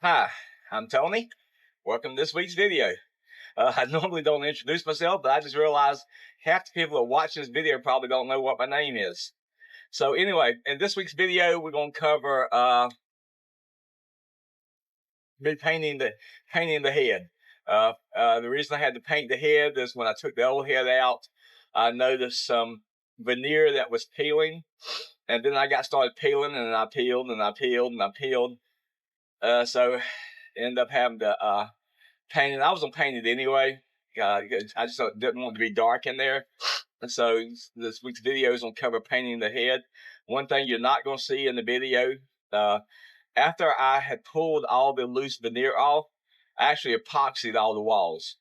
Hi, I'm Tony. Welcome to this week's video. I normally don't introduce myself, but I just realized half the people that watch this video probably don't know what my name is. So anyway, in this week's video, we're going to cover me painting the head. The reason I had to paint the head is when I took the old head out, I noticed some veneer that was peeling, and then I got started peeling, and I peeled, and I peeled, and I peeled. So ended up having to paint it. I was gonna paint it anyway. I just didn't want it to be dark in there. And so this week's video is gonna cover painting the head. One thing you're not gonna see in the video, after I had pulled all the loose veneer off, I actually epoxied all the walls.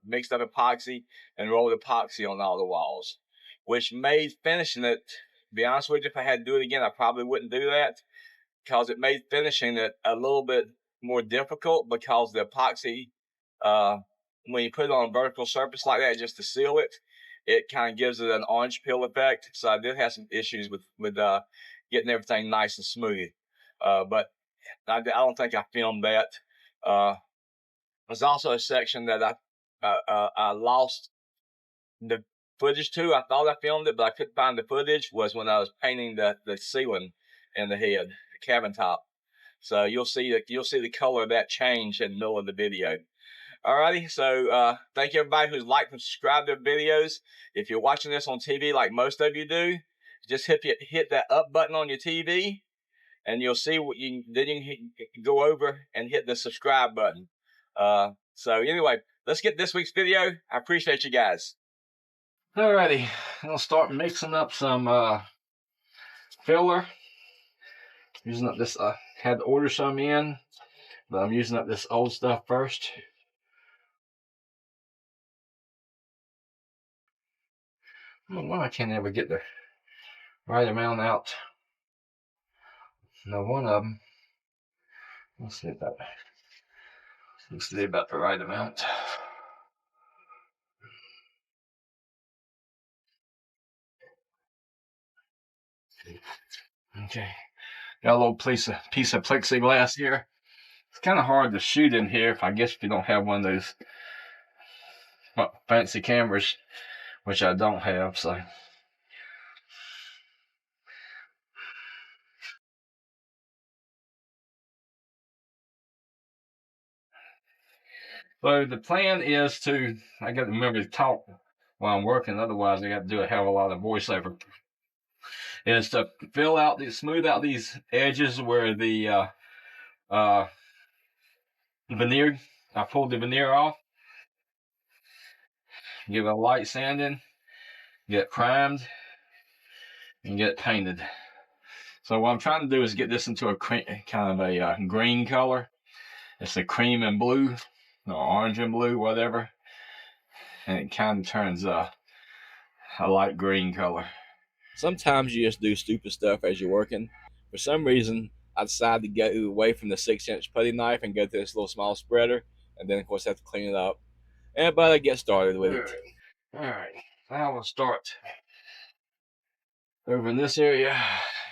Mixed up epoxy and rolled epoxy on all the walls, which made finishing it, to be honest with you, if I had to do it again, I probably wouldn't do that, because it made finishing it a little bit more difficult, because the epoxy, when you put it on a vertical surface like that just to seal it, it kind of gives it an orange peel effect. So I did have some issues with getting everything nice and smooth. But I don't think I filmed that. There's also a section that I lost the footage to. I thought I filmed it, but I couldn't find the footage. Was when I was painting the ceiling in the head, the cabin top. So you'll see the color of that change in the middle of the video. Alrighty, so thank you everybody who's liked and subscribed to the videos. If you're watching this on TV like most of you do, just hit that up button on your TV, and you'll see what you can go over and hit the subscribe button. So anyway, let's get this week's video. I appreciate you guys. Alrighty, I'm gonna start mixing up some filler. Using up this, had to order some in, but I'm using up this old stuff first. I don't know why I can't ever get the right amount out. No, one of them. Let's see about the right amount. Okay, got a little piece of plexiglass here. It's kind of hard to shoot in here, if you don't have one of those fancy cameras, which I don't have. So the plan is to, I got to remember to talk while I'm working, otherwise I got to do a hell of a lot of voiceover, is to smooth out these edges where the veneer, I pulled the veneer off, give it a light sanding, get primed, and get painted. So what I'm trying to do is get this into a kind of a green color. It's a cream and blue, or orange and blue, whatever. And it kind of turns a light green color. Sometimes you just do stupid stuff as you're working. For some reason, I decided to go away from the 6-inch putty knife and go to this little small spreader, and then of course have to clean it up. But I get started with it. All right, now we'll start over in this area.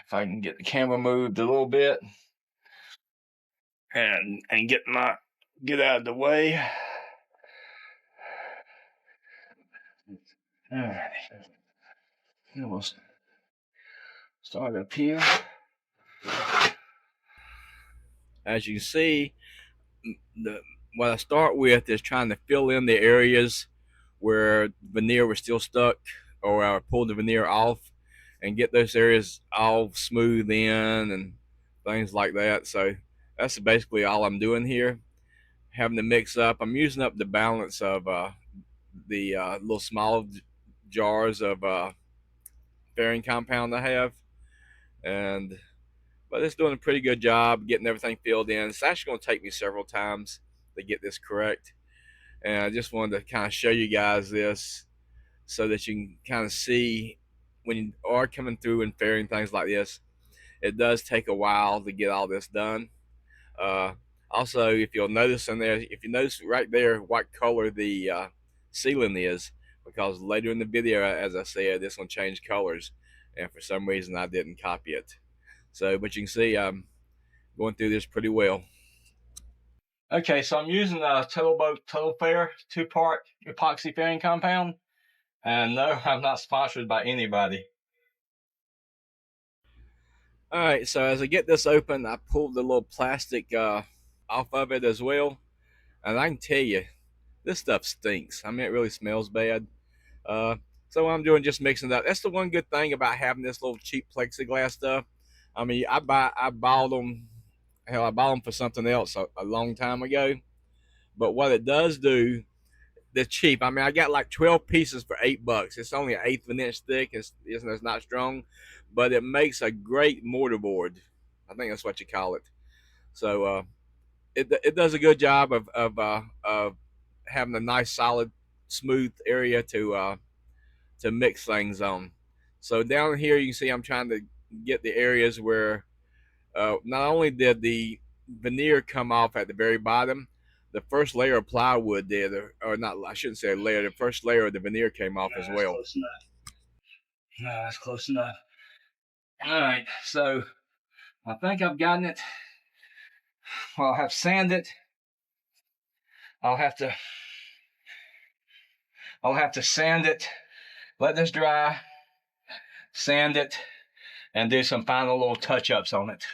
If I can get the camera moved a little bit and get out of the way. All right, and we'll start up here. As you can see, what I start with is trying to fill in the areas where veneer was still stuck, or I pulled the veneer off, and get those areas all smooth in and things like that. So that's basically all I'm doing here. Having to mix up. I'm using up the balance of the little small jars of fairing compound I have, but it's doing a pretty good job getting everything filled in. It's actually going to take me several times to get this correct, and I just wanted to kind of show you guys this so that you can kind of see when you are coming through and fairing things like this. It does take a while to get all this done. Uh, Also, if you'll notice in there, if you notice right there what color the ceiling is, because later in the video, as I said, this will change colors, and for some reason I didn't copy it. So, but you can see I'm going through this pretty well. Okay, so I'm using a Sailboat Total Fair 2-part epoxy fairing compound. And no, I'm not sponsored by anybody. All right, so as I get this open, I pulled the little plastic off of it as well. And I can tell you, this stuff stinks. I mean, it really smells bad. So what I'm doing, just mixing it up. That's the one good thing about having this little cheap plexiglass stuff. I mean, I bought them. Hell, I bought them for something else a long time ago. But what it does do, they're cheap. I mean, I got like 12 pieces for $8. It's only an eighth of an inch thick. It's not strong, but it makes a great mortar board. I think that's what you call it. So it does a good job of having a nice solid smooth area to mix things on. So down here you can see I'm trying to get the areas where not only did the veneer come off at the very bottom, the first layer of plywood did, or not, I shouldn't say a layer, the first layer of the veneer came off as well. Close enough. No, that's close enough. All right, so I think I've gotten it. Well, I'll have sanded. I'll have to sand it, let this dry, sand it, and do some final little touch-ups on it.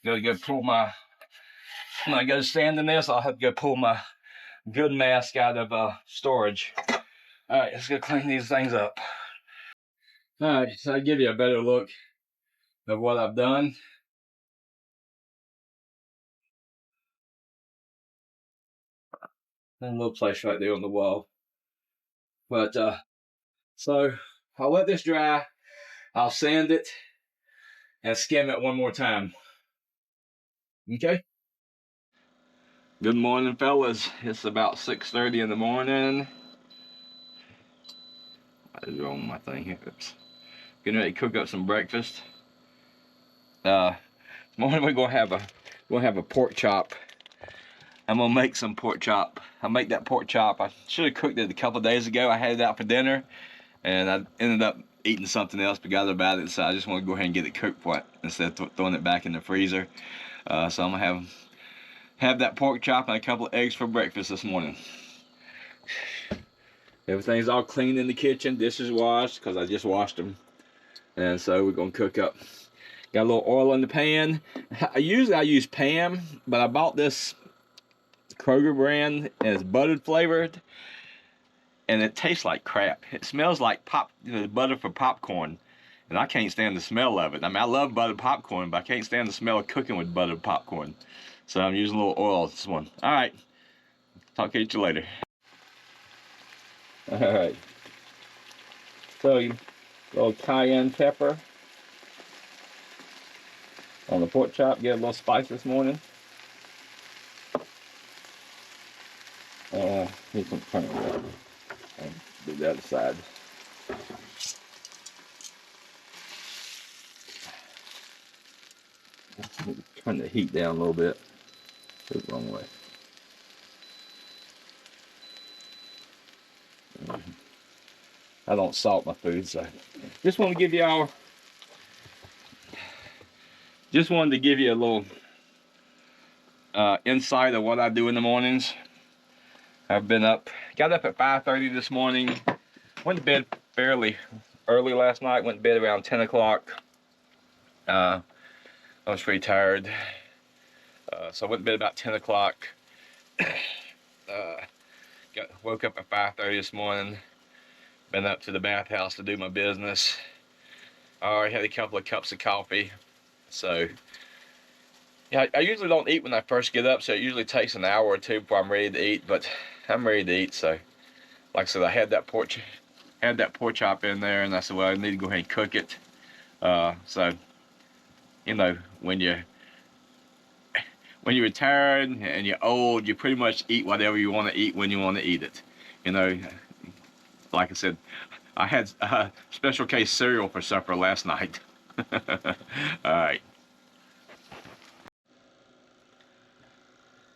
Gotta go pull my, when I go sanding this, I'll have to go pull my good mask out of storage. All right, let's go clean these things up. All right, so I'll give you a better look of what I've done. And a little place right there on the wall. But so I'll let this dry. I'll sand it and skim it one more time. Okay. Good morning, fellas. It's about 6:30 in the morning. What is wrong with my thing here? Oops. Getting ready to cook up some breakfast. This morning we're gonna have a pork chop. I'm gonna make some pork chop. I make that pork chop. I should have cooked it a couple days ago. I had it out for dinner, and I ended up eating something else, forgot about it. So I just want to go ahead and get it cooked for it instead of throwing it back in the freezer. So I'm gonna have that pork chop and a couple of eggs for breakfast this morning. Everything's all clean in the kitchen. Dishes washed because I just washed them, and so we're gonna cook up. Got a little oil in the pan. I use Pam, but I bought this Kroger brand and it's buttered flavored, and it tastes like crap. It smells like butter for popcorn, and I can't stand the smell of it. I mean, I love buttered popcorn, but I can't stand the smell of cooking with buttered popcorn. So I'm using a little oil on this one. All right, talk to you later. All right, so a little cayenne pepper on the pork chop. Get a little spice this morning. Need some turn it up. And do the other side. Turn the heat down a little bit. Go the wrong way. I don't salt my food, so just want to give y'all. Just wanted to give you a little insight of what I do in the mornings. I've been got up at 5:30 this morning. Went to bed fairly early last night. Went to bed around 10 o'clock. I was pretty tired. So I went to bed about 10 o'clock. Woke up at 5:30 this morning. Been up to the bathhouse to do my business. I already had a couple of cups of coffee. So, yeah, I usually don't eat when I first get up, so it usually takes an hour or two before I'm ready to eat, but I'm ready to eat. So, like I said, I had that pork chop in there, and I said, well, I need to go ahead and cook it. So, you know, when you're tired and you're old, you pretty much eat whatever you want to eat when you want to eat it. You know, like I said, I had special case cereal for supper last night. All right.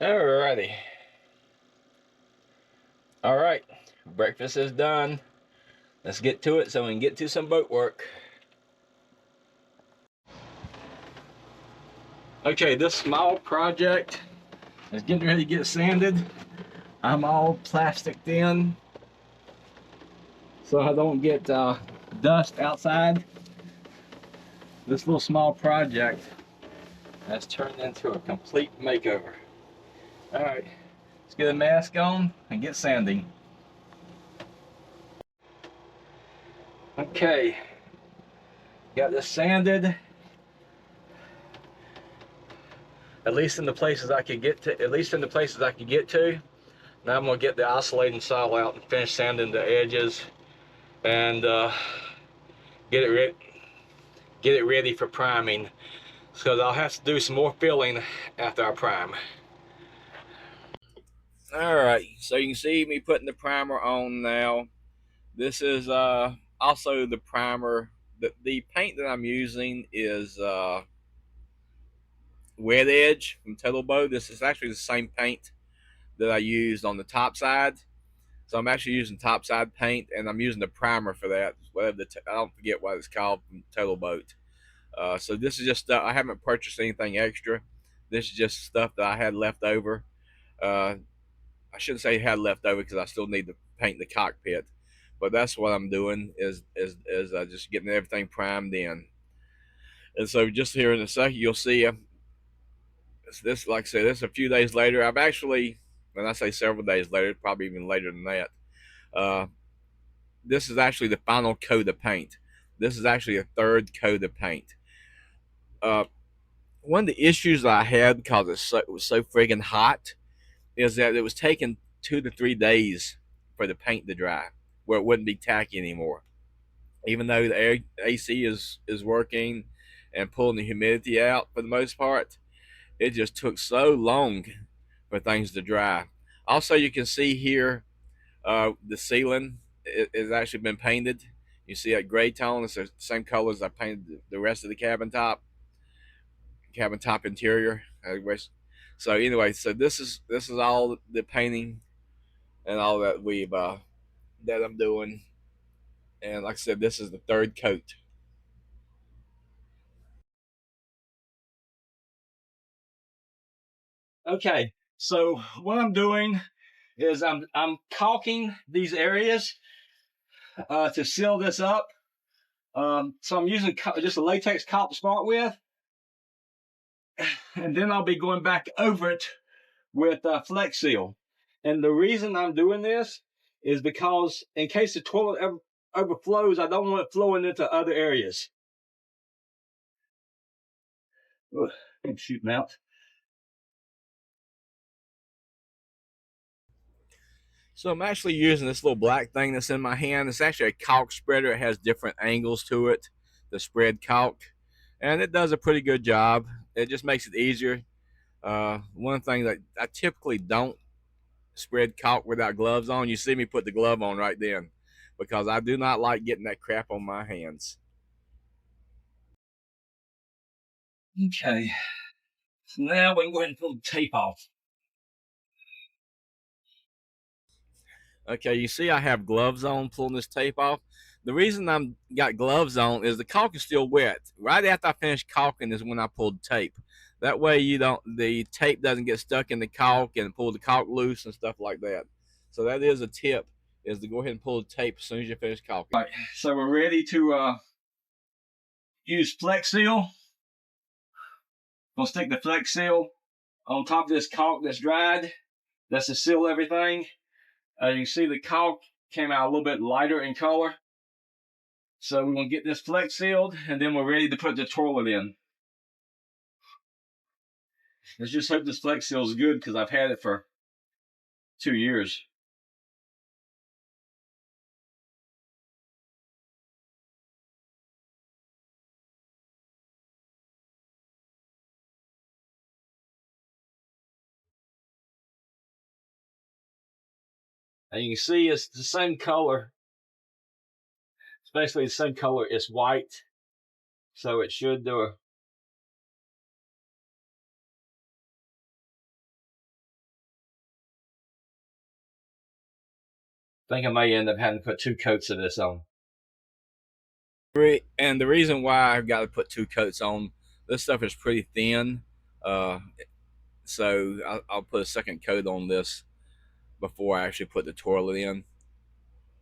Alrighty. Alright, breakfast is done. Let's get to it so we can get to some boat work. Okay, this small project is getting ready to get sanded. I'm all plasticed in so I don't get dust outside. This little small project has turned into a complete makeover. Alright, let's get a mask on and get sanding. Okay, got this sanded. At least in the places I could get to. Now I'm gonna get the isolating soil out and finish sanding the edges and get it ready for priming. Because I'll have to do some more filling after I prime. Alright, so you can see me putting the primer on now. This is also the primer. The paint that I'm using is Wet Edge from Sailboat. This is actually the same paint that I used on the top side. So I'm actually using topside paint, and I'm using the primer for that. Whatever I don't forget what it's called from Sailboat. So this is just stuff. I haven't purchased anything extra. This is just stuff that I had left over. Uh, I shouldn't say had left over because I still need to paint the cockpit, but that's what I'm doing is just getting everything primed in. And so just here in a second, you'll see this. Like I said, this a few days later. I've actually, when I say several days later, probably even later than that. Uh, this is actually the final coat of paint. This is actually a third coat of paint. Uh, One of the issues I had because it was so friggin' hot is that it was taking 2 to 3 days for the paint to dry, where it wouldn't be tacky anymore. Even though the AC is working and pulling the humidity out for the most part, it just took so long for things to dry. Also, you can see here the ceiling has actually been painted. You see that gray tone. It's the same color as I painted the rest of the cabin top interior. So anyway, so this is all the painting and all that that I'm doing. And like I said, this is the third coat. Okay, so what I'm doing is I'm caulking these areas to seal this up. So I'm using just a latex caulk to start with, and then I'll be going back over it with Flex Seal. And the reason I'm doing this is because in case the toilet ever overflows, I don't want it flowing into other areas. Ugh, I'm shooting out. So I'm actually using this little black thing that's in my hand. It's actually a caulk spreader. It has different angles to it to spread caulk, and it does a pretty good job. It just makes it easier. One thing that I typically don't spread caulk without gloves on. You see me put the glove on right then because I do not like getting that crap on my hands. Okay, so now we can go ahead and pull the tape off. Okay, you see I have gloves on pulling this tape off. The reason I'm got gloves on is the caulk is still wet. Right after I finish caulking is when I pulled tape. That way the tape doesn't get stuck in the caulk and pull the caulk loose and stuff like that. So that is a tip, is to go ahead and pull the tape as soon as you finish caulking. All right, so we're ready to use Flex Seal. Gonna stick the Flex Seal on top of this caulk that's dried. That's to seal everything. You can see the caulk came out a little bit lighter in color. So we're gonna get this Flex sealed and then we're ready to put the toilet in. Let's just hope this Flex Seal is good because I've had it for 2 years. And you can see it's the same color. It's basically the same color. It's white. So it should do think I may end up having to put 2 coats of this on. And the reason why I've got to put 2 coats on, this stuff is pretty thin, so I'll put a second coat on this before I actually put the toilet in.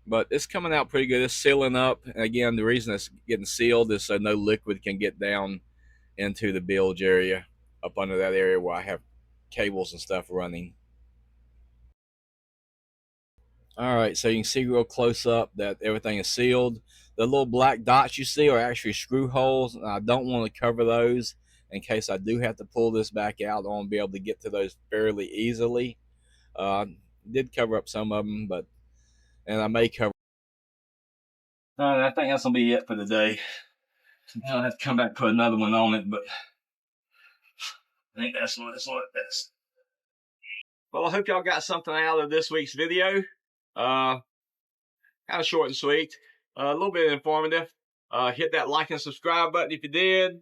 But it's coming out pretty good. It's sealing up. And again, the reason it's getting sealed is so no liquid can get down into the bilge area, up under that area where I have cables and stuff running. All right, so you can see real close up that everything is sealed. The little black dots you see are actually screw holes, and I don't want to cover those in case I do have to pull this back out. I want to be able to get to those fairly easily. Did cover up some of them, and I may cover. All right, I think that's gonna be it for today. I'll have to come back and put another one on it, but I think that's what it's best. Well, I hope y'all got something out of this week's video. Kind of short and sweet, a little bit informative. Hit that like and subscribe button if you did.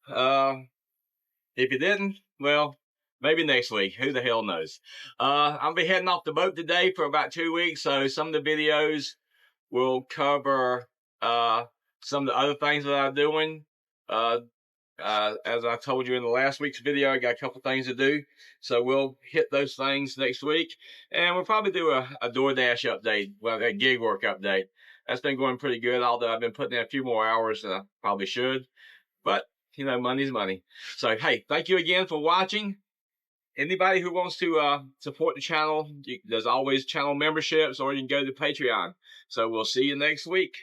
If you didn't, well, maybe next week. Who the hell knows? I'll be heading off the boat today for about 2 weeks, so some of the videos will cover some of the other things that I'm doing. As I told you in the last week's video, I got a couple things to do. So we'll hit those things next week. And we'll probably do a DoorDash update, well, a gig work update. That's been going pretty good, although I've been putting in a few more hours than I probably should. But, you know, money's money. So, hey, thank you again for watching. Anybody who wants to support the channel, there's always channel memberships, or you can go to Patreon. So we'll see you next week.